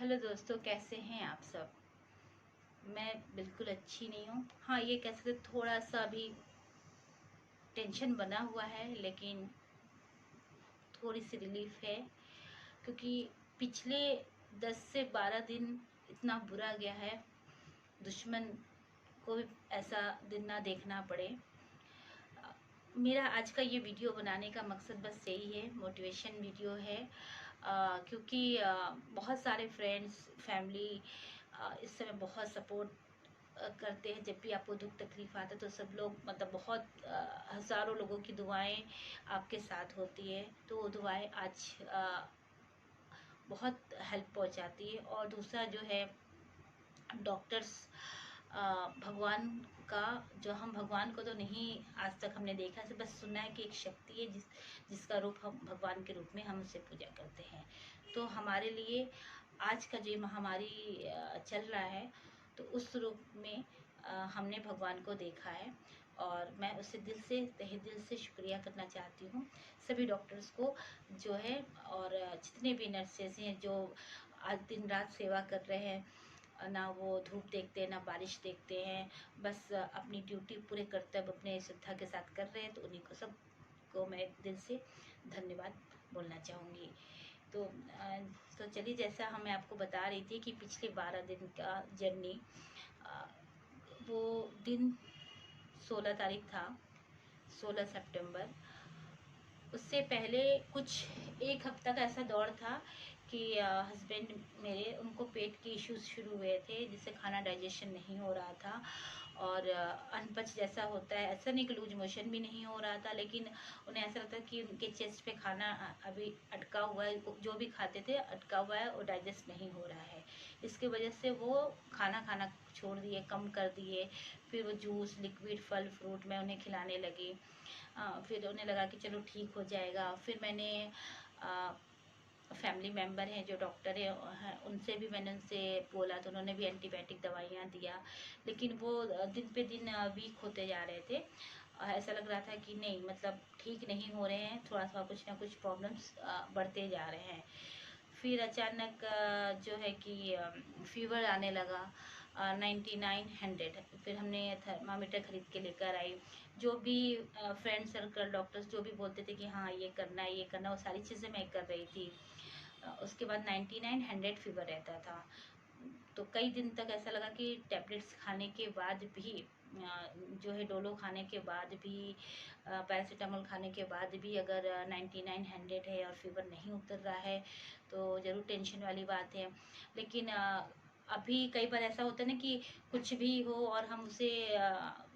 Hello दोस्तों, कैसे हैं आप सब। मैं बिल्कुल अच्छी नहीं हूँ। हाँ, ये कह सकते थोड़ा सा अभी टेंशन बना हुआ है, लेकिन थोड़ी सी रिलीफ है क्योंकि पिछले 10 से 12 दिन इतना बुरा गया है। दुश्मन को भी ऐसा दिन ना देखना पड़े। मेरा आज का ये वीडियो बनाने का मकसद बस यही है, मोटिवेशन वीडियो है। क्योंकि बहुत सारे फ्रेंड्स फैमिली इस समय बहुत सपोर्ट करते हैं। जब भी आपको दुख तकलीफ आता है तो सब लोग मतलब बहुत हज़ारों लोगों की दुआएं आपके साथ होती है। तो वो दुआएं आज बहुत हेल्प पहुंचाती है। और दूसरा जो है डॉक्टर्स, भगवान का, जो हम भगवान को तो नहीं आज तक हमने देखा, से बस सुना है कि एक शक्ति है जिसका रूप हम भगवान के रूप में हम उसे पूजा करते हैं। तो हमारे लिए आज का जो महामारी चल रहा है, तो उस रूप में हमने भगवान को देखा है। और मैं उससे दिल से तहे दिल से शुक्रिया करना चाहती हूँ सभी डॉक्टर्स को जो है, और जितने भी नर्सेज हैं जो आज दिन रात सेवा कर रहे हैं। ना वो धूप देखते हैं ना बारिश देखते हैं, बस अपनी ड्यूटी पूरे कर्तव्य अपने श्रद्धा के साथ कर रहे हैं। तो उन्हीं को सब को मैं दिल से धन्यवाद बोलना चाहूँगी। तो चलिए, जैसा मैं आपको बता रही थी कि पिछले 12 दिन का जर्नी, वो दिन 16 तारीख था, 16 सितंबर। उससे पहले कुछ एक हफ्ता का ऐसा दौर था कि हस्बैंड मेरे, उनको पेट के इश्यूज शुरू हुए थे, जिससे खाना डाइजेशन नहीं हो रहा था। और अनपच जैसा होता है, ऐसा नहीं कि लूज मोशन भी नहीं हो रहा था, लेकिन उन्हें ऐसा लगता कि उनके चेस्ट पे खाना अभी अटका हुआ है, जो भी खाते थे अटका हुआ है और डाइजेस्ट नहीं हो रहा है। इसकी वजह से वो खाना खाना छोड़ दिए, कम कर दिए। फिर वो जूस, लिक्विड, फल फ्रूट मैं उन्हें खिलाने लगी। फिर उन्हें लगा कि चलो ठीक हो जाएगा। फिर मैंने फैमिली मेम्बर हैं जो डॉक्टर हैं, उनसे भी मैंने उनसे बोला, तो उन्होंने भी एंटीबायोटिक दवाइयाँ दिया। लेकिन वो दिन पे दिन वीक होते जा रहे थे। ऐसा लग रहा था कि नहीं, मतलब ठीक नहीं हो रहे हैं, थोड़ा सा कुछ ना कुछ प्रॉब्लम्स बढ़ते जा रहे हैं। फिर अचानक जो है कि फीवर आने लगा 9900। फिर हमने थर्मामीटर खरीद के लेकर आई। जो भी फ्रेंड सर्कल डॉक्टर्स जो भी बोलते थे कि हाँ ये करना है ये करना, वो सारी चीज़ें मैं कर रही थी। उसके बाद 9900 फीवर रहता था। तो कई दिन तक ऐसा लगा कि टैबलेट्स खाने के बाद भी, जो है डोलो खाने के बाद भी, पैरासीटामोल खाने के बाद भी अगर 9900 है और फीवर नहीं उतर रहा है, तो ज़रूर टेंशन वाली बात है। लेकिन अभी कई बार ऐसा होता है ना कि कुछ भी हो और हम उसे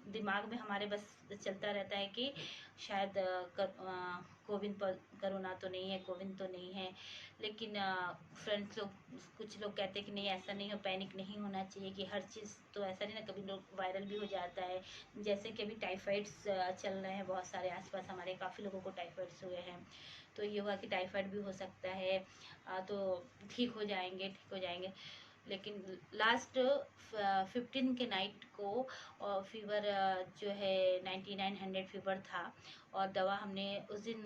दिमाग में हमारे बस चलता रहता है कि शायद कोविड पर कोरोना तो नहीं है, कोविड तो नहीं है। लेकिन फ्रेंड्स लोग, कुछ लोग कहते हैं कि नहीं ऐसा नहीं हो, पैनिक नहीं होना चाहिए, कि हर चीज़ तो ऐसा नहीं ना, कभी लोग वायरल भी हो जाता है। जैसे कि अभी टाइफाइड्स चल रहे हैं बहुत सारे, आसपास हमारे काफ़ी लोगों को टाइफाइड्स हुए हैं। तो ये हुआ कि टाइफाइड भी हो सकता है, तो ठीक हो जाएंगे, ठीक हो जाएंगे। लेकिन लास्ट 15 के नाइट को फीवर जो है 9900 फीवर था। और दवा हमने उस दिन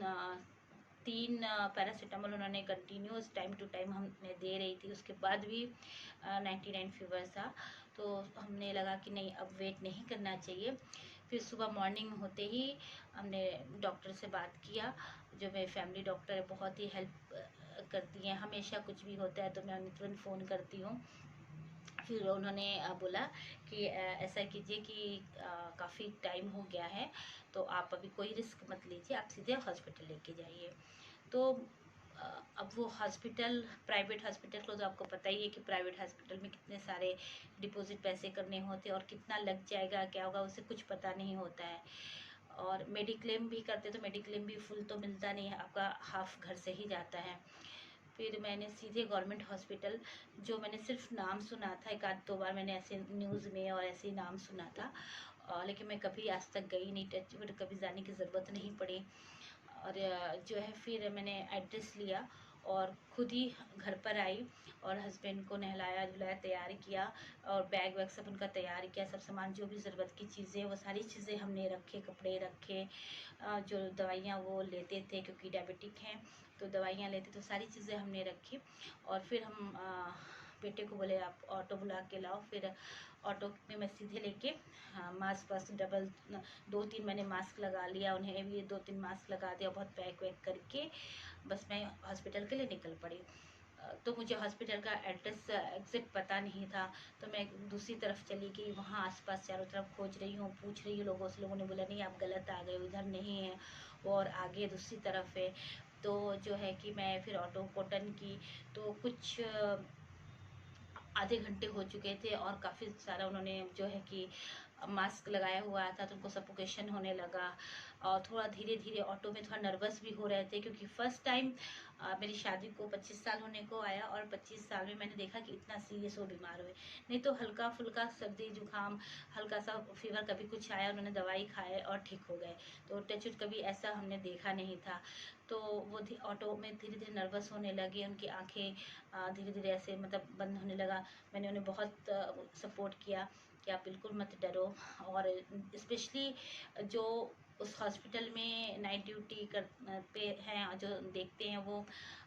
3 पैरासीटामोल उन्होंने कंटिन्यूस टाइम टू टाइम हमें दे रही थी, उसके बाद भी 99 फीवर था। तो हमने लगा कि नहीं, अब वेट नहीं करना चाहिए। फिर सुबह मॉर्निंग होते ही हमने डॉक्टर से बात किया, जो मेरे फैमिली डॉक्टर है, बहुत ही हेल्प करती हैं। हमेशा कुछ भी होता है तो मैं उन्हें तुरंत फ़ोन करती हूँ। फिर उन्होंने बोला कि ऐसा कीजिए कि काफ़ी टाइम हो गया है, तो आप अभी कोई रिस्क मत लीजिए, आप सीधे हॉस्पिटल लेके जाइए। तो अब वो हॉस्पिटल, प्राइवेट हॉस्पिटल को तो आपको पता ही है कि प्राइवेट हॉस्पिटल में कितने सारे डिपॉजिट पैसे करने होते हैं और कितना लग जाएगा, क्या होगा, उसे कुछ पता नहीं होता है। और मेडिक्लेम भी करते तो मेडिक्लेम भी फुल तो मिलता नहीं है, आपका हाफ घर से ही जाता है। फिर मैंने सीधे गवर्नमेंट हॉस्पिटल, जो मैंने सिर्फ नाम सुना था, एक आध दो बार मैंने ऐसे न्यूज़ में और ऐसे ही नाम सुना था, लेकिन मैं कभी आज तक गई नहीं, टच वुड कभी जाने की ज़रूरत नहीं पड़ी। और जो है फिर मैंने एड्रेस लिया और खुद ही घर पर आई और हस्बैंड को नहलाया धुलाया, तैयार किया, और बैग वैग सब उनका तैयार किया। सब सामान जो भी ज़रूरत की चीज़ें, वो सारी चीज़ें हमने रखे, कपड़े रखे, जो दवाइयाँ वो लेते थे क्योंकि डायबिटिक हैं तो दवाइयाँ लेते, तो सारी चीज़ें हमने रखी। और फिर हम बेटे को बोले आप ऑटो बुला के लाओ। फिर ऑटो में मैं सीधे लेके मास्क वास्क डबल 2-3 मैंने मास्क लगा लिया, उन्हें भी 2-3 मास्क लगा दिया, बहुत पैक वैक करके बस मैं हॉस्पिटल के लिए निकल पड़ी। तो मुझे हॉस्पिटल का एड्रेस एग्जैक्ट पता नहीं था, तो मैं दूसरी तरफ चली गई, वहाँ आसपास चारों तरफ खोज रही हूँ, पूछ रही हूँ लोगों से। लोगों ने बोला नहीं आप गलत आ गए, उधर नहीं है और आगे दूसरी तरफ है। तो जो है कि मैं फिर ऑटो को टर्न की, तो कुछ आधे घंटे हो चुके थे और काफ़ी सारा उन्होंने जो है कि मास्क लगाया हुआ था, तो उनको सफोकेशन होने लगा। और थोड़ा धीरे धीरे ऑटो में थोड़ा नर्वस भी हो रहे थे, क्योंकि फ़र्स्ट टाइम मेरी शादी को 25 साल होने को आया और 25 साल में मैंने देखा कि इतना सीरियस वो बीमार हुए। नहीं तो हल्का फुल्का सर्दी जुकाम, हल्का सा फीवर कभी कुछ आया, उन्होंने दवाई खाए और ठीक हो गए। तो टचवुड कभी ऐसा हमने देखा नहीं था। तो वो ऑटो में धीरे धीरे नर्वस होने लगे, उनकी आंखें धीरे धीरे ऐसे मतलब बंद होने लगा। मैंने उन्हें बहुत सपोर्ट किया कि आप बिल्कुल मत डरो। और स्पेशली जो उस हॉस्पिटल में नाइट ड्यूटी कर पे हैं, जो देखते हैं, वो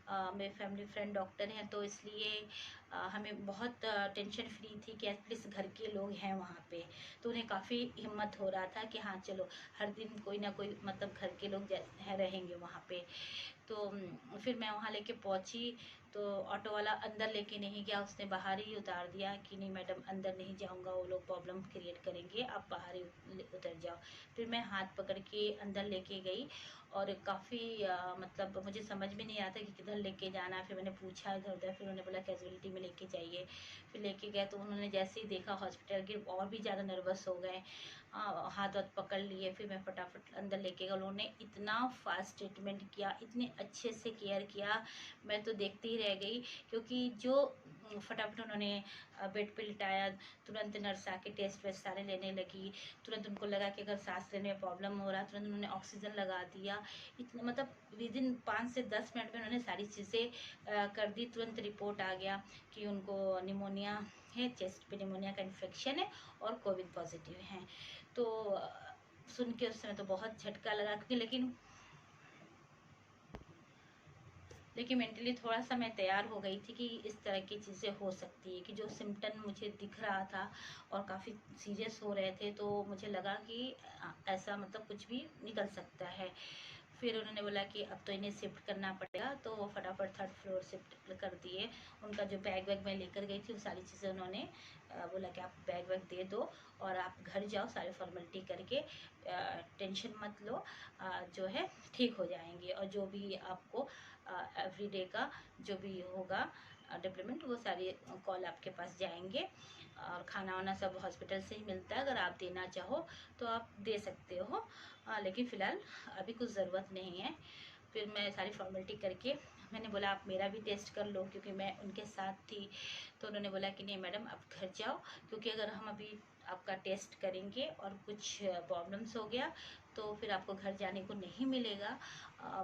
मेरे फैमिली फ्रेंड डॉक्टर हैं, तो इसलिए हमें बहुत टेंशन फ्री थी कि एटलीस्ट घर के लोग हैं वहाँ पे। तो उन्हें काफ़ी हिम्मत हो रहा था कि हाँ चलो हर दिन कोई ना कोई मतलब घर के लोग रहेंगे वहाँ पे। तो फिर मैं वहाँ लेके पहुँची, तो ऑटो वाला अंदर लेके नहीं गया, उसने बाहर ही उतार दिया कि नहीं मैडम अंदर नहीं जाऊँगा, वो लोग प्रॉब्लम क्रिएट करेंगे, आप बाहर ही उतर जाओ। फिर मैं हाथ पकड़ के अंदर लेके गई और काफ़ी मतलब मुझे समझ में नहीं आता कि किधर लेके जाना। फिर मैंने पूछा इधर उधर, फिर उन्होंने बोला कैजुअलिटी में लेके जाइए। फिर लेके गए तो उन्होंने जैसे ही देखा हॉस्पिटल के और भी ज़्यादा नर्वस हो गए, हाथ हाथ पकड़ लिए। फिर मैं फटाफट अंदर लेके गई, उन्होंने इतना फास्ट ट्रीटमेंट किया, इतने अच्छे से केयर किया, मैं तो देखती ही रह गई। क्योंकि जो फटाफट उन्होंने बेड पे लिटाया, तुरंत नर्स आके टेस्ट वेस्ट सारे लेने लगी। तुरंत उनको लगा कि अगर सांस लेने में प्रॉब्लम हो रहा, तुरंत उन्होंने ऑक्सीजन लगा दिया। इतना मतलब विदिन 5 से 10 मिनट में उन्होंने सारी चीज़ें कर दी। तुरंत रिपोर्ट आ गया कि उनको निमोनिया है, चेस्ट पे निमोनिया का इन्फेक्शन है और कोविड पॉजिटिव है। तो सुन के उस समय तो बहुत झटका लगा, क्योंकि लेकिन मेंटली थोड़ा सा मैं तैयार हो गई थी कि इस तरह की चीज़ें हो सकती है, कि जो सिम्टम मुझे दिख रहा था और काफ़ी सीरियस हो रहे थे, तो मुझे लगा कि ऐसा मतलब कुछ भी निकल सकता है। फिर उन्होंने बोला कि अब तो इन्हें शिफ्ट करना पड़ेगा, तो वो फटाफट 3rd फ्लोर शिफ्ट कर दिए। उनका जो बैग वैग मैं लेकर गई थी, वो सारी चीज़ें उन्होंने बोला कि आप बैग वैग दे दो और आप घर जाओ, सारी फॉर्मेलिटी करके टेंशन मत लो, जो है ठीक हो जाएंगे। और जो भी आपको एवरीडे का जो भी होगा डेवलपमेंट, वो सारे कॉल आपके पास जाएंगे। और खाना वाना सब हॉस्पिटल से ही मिलता है, अगर आप देना चाहो तो आप दे सकते हो, लेकिन फ़िलहाल अभी कुछ ज़रूरत नहीं है। फिर मैं सारी फॉर्मेलिटी करके मैंने बोला आप मेरा भी टेस्ट कर लो, क्योंकि मैं उनके साथ थी। तो उन्होंने बोला कि नहीं मैडम आप घर जाओ, क्योंकि अगर हम अभी आपका टेस्ट करेंगे और कुछ प्रॉब्लम्स हो गया तो फिर आपको घर जाने को नहीं मिलेगा।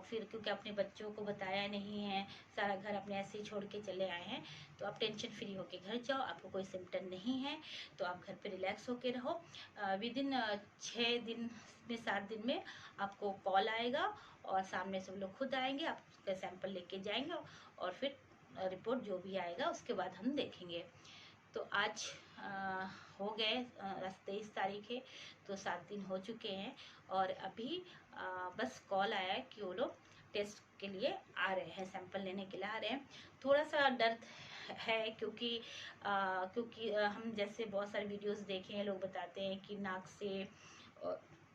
फिर क्योंकि अपने बच्चों को बताया नहीं है, सारा घर अपने ऐसे ही छोड़ के चले आए हैं, तो आप टेंशन फ्री होके घर जाओ, आपको कोई सिम्टम नहीं है तो आप घर पे रिलैक्स होके रहो। विदिन 6 दिन में 7 दिन में आपको कॉल आएगा और सामने से वो लोग खुद आएंगे, आपका सैंपल लेके जाएंगे और फिर रिपोर्ट जो भी आएगा उसके बाद हम देखेंगे। तो आज हो गए 23 तारीख है, तो 7 दिन हो चुके हैं और अभी बस कॉल आया है कि वो लोग टेस्ट के लिए आ रहे हैं, सैंपल लेने के लिए आ रहे हैं। थोड़ा सा डर है, क्योंकि हम जैसे बहुत सारे वीडियोस देखे हैं, लोग बताते हैं कि नाक से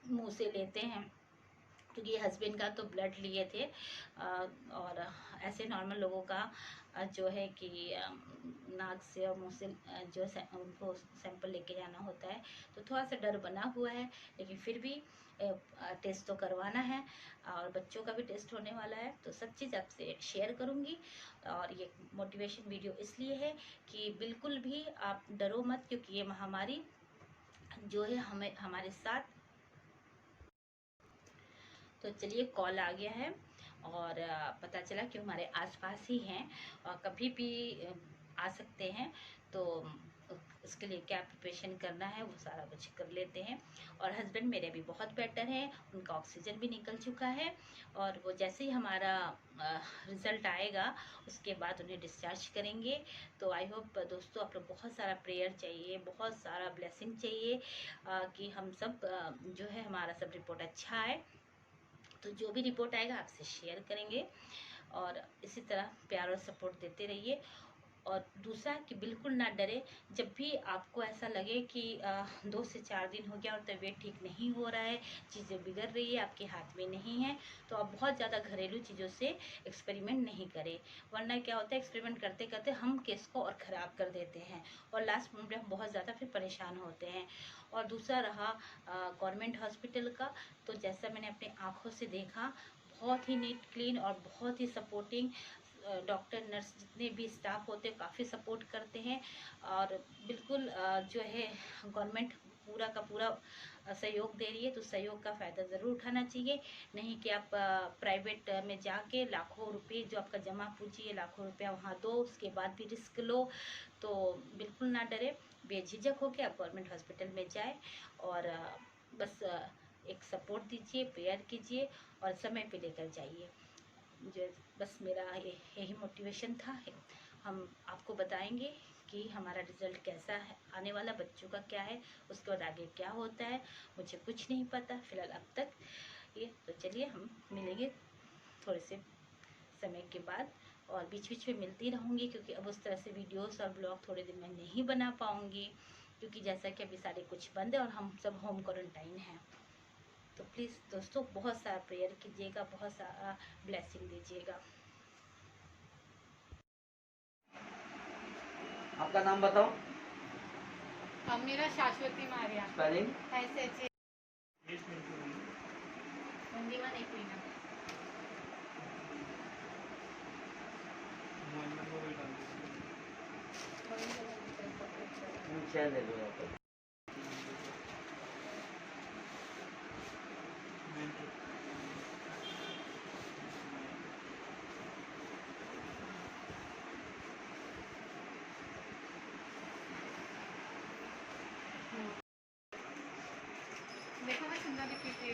मुंह से लेते हैं, क्योंकि हस्बैंड का तो ब्लड लिए थे और ऐसे नॉर्मल लोगों का जो है कि नाक से और मुंह से जो उनको सैंपल लेके जाना होता है, तो थोड़ा सा डर बना हुआ है। लेकिन फिर भी टेस्ट तो करवाना है और बच्चों का भी टेस्ट होने वाला है, तो सब चीज़ आपसे शेयर करूँगी। और ये मोटिवेशन वीडियो इसलिए है कि बिल्कुल भी आप डरो मत, क्योंकि ये महामारी जो है हमें हमारे साथ। तो चलिए कॉल आ गया है और पता चला कि हमारे आसपास ही हैं और कभी भी आ सकते हैं। तो उसके लिए क्या प्रिपरेशन करना है वो सारा कुछ कर लेते हैं। और हस्बैंड मेरे भी बहुत बेटर हैं, उनका ऑक्सीजन भी निकल चुका है और वो जैसे ही हमारा रिज़ल्ट आएगा उसके बाद उन्हें डिस्चार्ज करेंगे। तो आई होप दोस्तों आप लोग बहुत सारा प्रेयर चाहिए, बहुत सारा ब्लेसिंग चाहिए कि हम सब जो है हमारा सब रिपोर्ट अच्छा आए। तो जो भी रिपोर्ट आएगा आपसे शेयर करेंगे और इसी तरह प्यार और सपोर्ट देते रहिए। और दूसरा कि बिल्कुल ना डरे, जब भी आपको ऐसा लगे कि 2 से 4 दिन हो गया और तबीयत ठीक नहीं हो रहा है, चीज़ें बिगड़ रही है, आपके हाथ में नहीं है, तो आप बहुत ज़्यादा घरेलू चीज़ों से एक्सपेरिमेंट नहीं करें। वरना क्या होता है, एक्सपेरिमेंट करते करते हम केस को और ख़राब कर देते हैं और लास्ट मोमेंट में हम बहुत ज़्यादा फिर परेशान होते हैं। और दूसरा रहा गवर्नमेंट हॉस्पिटल का, तो जैसा मैंने अपनी आँखों से देखा, बहुत ही नीट क्लीन और बहुत ही सपोर्टिंग डॉक्टर नर्स जितने भी स्टाफ होते हैं काफ़ी सपोर्ट करते हैं। और बिल्कुल जो है गवर्नमेंट पूरा का पूरा सहयोग दे रही है, तो सहयोग का फ़ायदा ज़रूर उठाना चाहिए। नहीं कि आप प्राइवेट में जाके लाखों रुपए जो आपका जमा पूंजी है, लाखों रुपया वहाँ दो, उसके बाद भी रिस्क लो। तो बिल्कुल ना डरे, बेझिझक होकर आप गवर्नमेंट हॉस्पिटल में जाए और बस एक सपोर्ट दीजिए, प्रेयर कीजिए और समय पे लेकर जाइए। जो बस मेरा यही मोटिवेशन था। हम आपको बताएंगे कि हमारा रिज़ल्ट कैसा है, आने वाला बच्चों का क्या है, उसके बाद आगे क्या होता है, मुझे कुछ नहीं पता फ़िलहाल अब तक ये। तो चलिए हम मिलेंगे थोड़े से समय के बाद और बीच बीच में मिलती रहूँगी, क्योंकि अब उस तरह से वीडियोस और ब्लॉग थोड़े दिन में नहीं बना पाऊँगी, क्योंकि जैसा कि अभी सारे कुछ बंद है और हम सब होम क्वारंटाइन हैं। तो प्लीज़ दोस्तों बहुत सारा प्रेयर कीजिएगा, बहुत सारा ब्लेसिंग दीजिएगा। आपका नाम बताओ। मेरा शाश्वती मारिया। स्पेलिंग ऐसे ले लो यहाँ पर। देखो मैं सुंदर दिखती थी।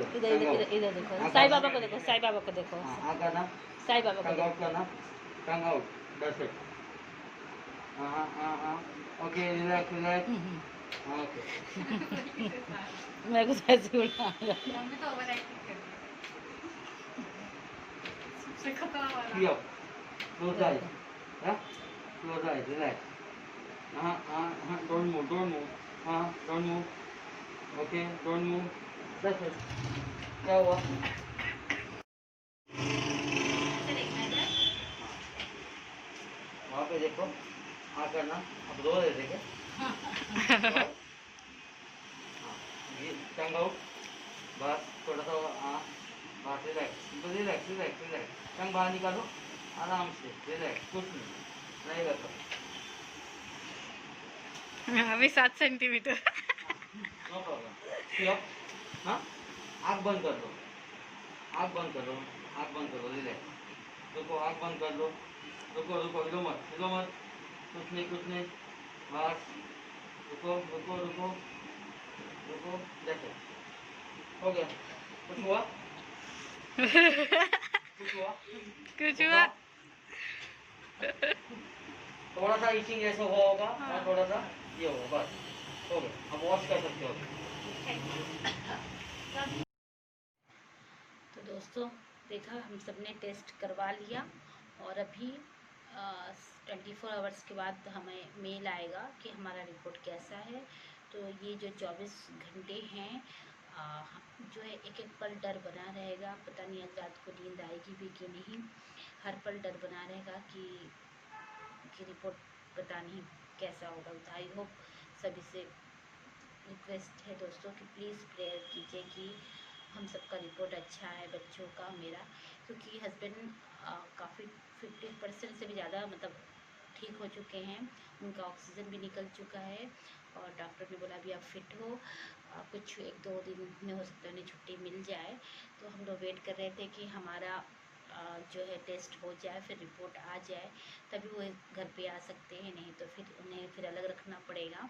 इधर इधर देखो, साईं बाबा को देखो, साईं बाबा को देखो, करना साईं बाबा को टंग आउट देखो। करना, tongue out, that's it. Okay, relax relax. Okay, मेरे को तो ऐसे उल्टा आ गया। मम्मी तो ओवर एक्टिंग कर रही है। सबसे खतरनाक वाला। क्लियर, क्लोज आइज, हाँ, close eyes, relax. Don't move, don't move, don't move, okay, don't move, that's it. क्या हुआ? ऐसे देखना इधर। वहाँ पे देखो, करना, अब रो रहे थे क्या? हाँ, ये टंग आउट, बस थोड़ा सा, बस रिलैक्स, रिलैक्स रिलैक्स रिलैक्स, टंग बाहर निकालो, आराम से, रिलैक्स, कुछ नहीं रखो। अभी 7 सेंटीमीटर। No problem. हाँ, आँख बंद कर दो, आँख बंद कर दो, आँख बंद कर दो, रिलैक्स। रुको, आँख बंद कर दो, रुको रुको, हिलो मत, हिलो मत, कुछ नहीं, कुछ नहीं, बस रुको रुको रुको रुको, देखो हो गया। कुछ हुआ? कुछ हुआ? कुछ हुआ? थोड़ा सा इचिंग ऐसा हुआ होगा, और थोड़ा सा ये होगा, बस हो गया। अब वॉश कर सकते हो। तो दोस्तों देखा, हम सब ने टेस्ट करवा लिया और अभी 24 आवर्स के बाद हमें मेल आएगा कि हमारा रिपोर्ट कैसा है। तो ये जो 24 घंटे हैं जो है एक एक पल डर बना रहेगा, पता नहीं आज रात को नींद आएगी भी कि नहीं। हर पल डर बना रहेगा कि रिपोर्ट पता नहीं कैसा होगा। तो आई होप सभी से रिक्वेस्ट है दोस्तों कि प्लीज़ प्रेयर कीजिए कि हम सबका रिपोर्ट अच्छा है, बच्चों का, मेरा, क्योंकि हस्बैंड काफ़ी 50% से भी ज़्यादा मतलब ठीक हो चुके हैं, उनका ऑक्सीजन भी निकल चुका है और डॉक्टर ने बोला अभी आप फिट हो, कुछ 1-2 दिन में हो सकता है उन्हें छुट्टी मिल जाए। तो हम लोग वेट कर रहे थे कि हमारा जो है टेस्ट हो जाए, फिर रिपोर्ट आ जाए, तभी वो घर पे आ सकते हैं, नहीं तो फिर उन्हें फिर अलग रखना पड़ेगा।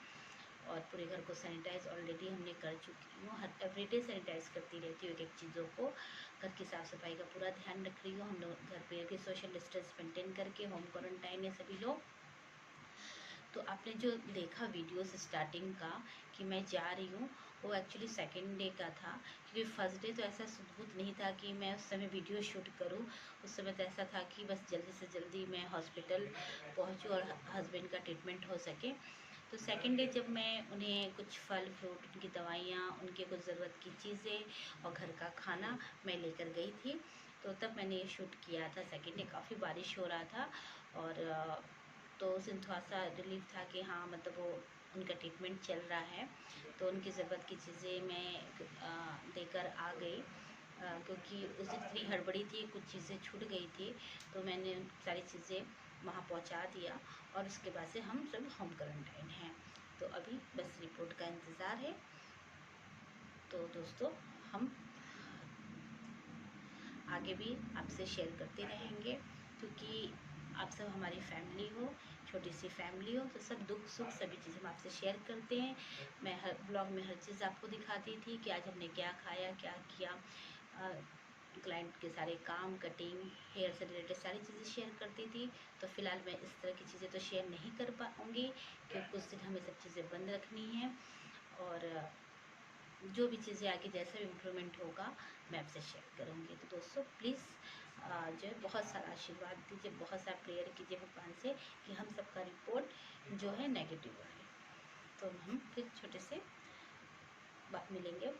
और पूरे घर को सैनिटाइज़ ऑलरेडी हमने कर चुकी हूँ, हर एवरीडे सैनिटाइज़ करती रहती हूँ एक चीज़ों को। घर की साफ़ सफाई का पूरा ध्यान रख रही हूँ। हम लोग घर पे भी सोशल डिस्टेंस मेंटेन करके होम क्वारंटाइन है सभी लोग। तो आपने जो देखा वीडियोस स्टार्टिंग का कि मैं जा रही हूँ, वो एक्चुअली सेकेंड डे का था, क्योंकि फर्स्ट डे तो ऐसा सबूत नहीं था कि मैं उस समय वीडियो शूट करूँ। उस समय तो ऐसा था कि बस जल्दी से जल्दी मैं हॉस्पिटल पहुँचूँ और हस्बैंड का ट्रीटमेंट हो सके। तो सेकेंड डे जब मैं उन्हें कुछ फल फ्रूट, उनकी दवाइयाँ, उनके कुछ ज़रूरत की चीज़ें और घर का खाना मैं लेकर गई थी, तो तब मैंने ये शूट किया था। सेकेंड डे काफ़ी बारिश हो रहा था और तो उस दिन थोड़ा सा रिलीफ था कि हाँ मतलब वो उनका ट्रीटमेंट चल रहा है, तो उनकी ज़रूरत की चीज़ें मैं देकर आ गई, क्योंकि उस दिन इतनी हड़बड़ी थी, कुछ चीज़ें छूट गई थी, तो मैंने सारी चीज़ें वहाँ पहुँचा दिया और उसके बाद से हम सब होम क्वारंटाइन हैं। तो अभी बस रिपोर्ट का इंतज़ार है। तो दोस्तों, हम आगे भी आपसे शेयर करते रहेंगे, क्योंकि आप सब हमारी फैमिली हो, छोटी सी फैमिली हो, तो सब दुख सुख सभी चीज़ हम आपसे शेयर करते हैं। मैं हर ब्लॉग में हर चीज़ आपको दिखाती थी कि आज हमने क्या खाया, क्या किया, क्लाइंट के सारे काम, कटिंग, हेयर से रिलेटेड सारी चीज़ें शेयर करती थी। तो फ़िलहाल मैं इस तरह की चीज़ें तो शेयर नहीं कर पाऊँगी, क्योंकि कुछ दिन हमें सब चीज़ें बंद रखनी है और जो भी चीज़ें आगे जैसा भी इम्प्रूवमेंट होगा मैं आपसे शेयर करूँगी। तो दोस्तों प्लीज़ जो है बहुत सारा आशीर्वाद दीजिए, बहुत सारा प्रेयर कीजिए भगवान से कि हम सबका रिपोर्ट जो है नेगेटिव आए। तो हम फिर छोटे से बात मिलेंगे